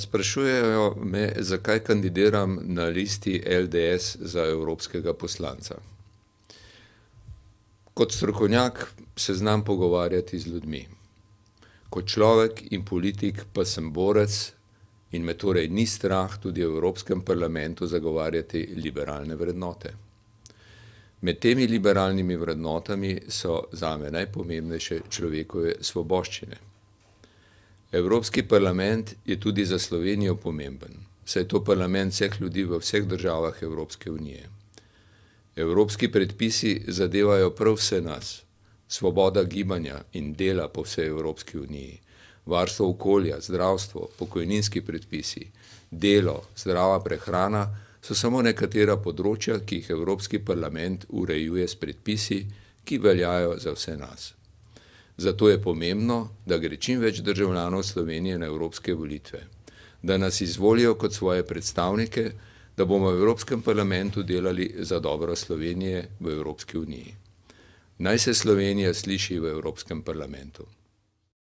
Sprašujejo me, zakaj kandidiram na listi LDS za evropskega poslanca. Kot strokovnjak se znam pogovarjati z ljudmi. Kot človek in politik pa sem borec in me torej ni strah tudi v Evropskem parlamentu zagovarjati liberalne vrednote. Med temi liberalnimi vrednotami so zame najpomembnejše človekove svoboščine. Evropski parlament je tudi za Slovenijo pomemben, saj je to parlament vseh ljudi v vseh državah Evropske unije. Evropski predpisi zadevajo prav vse nas, svoboda gibanja in dela po vsej Evropski uniji, varstvo okolja, zdravstvo, pokojninski predpisi, delo, zdrava prehrana so samo nekatera področja, ki jih Evropski parlament urejuje s predpisi, ki veljajo za vse nas. Zato je pomembno, da gre čim več državljanov Slovenije na evropske volitve, da nas izvolijo kot svoje predstavnike, da bomo v Evropskem parlamentu delali za dobro Slovenije v Evropski uniji. Naj se Slovenija sliši v Evropskem parlamentu.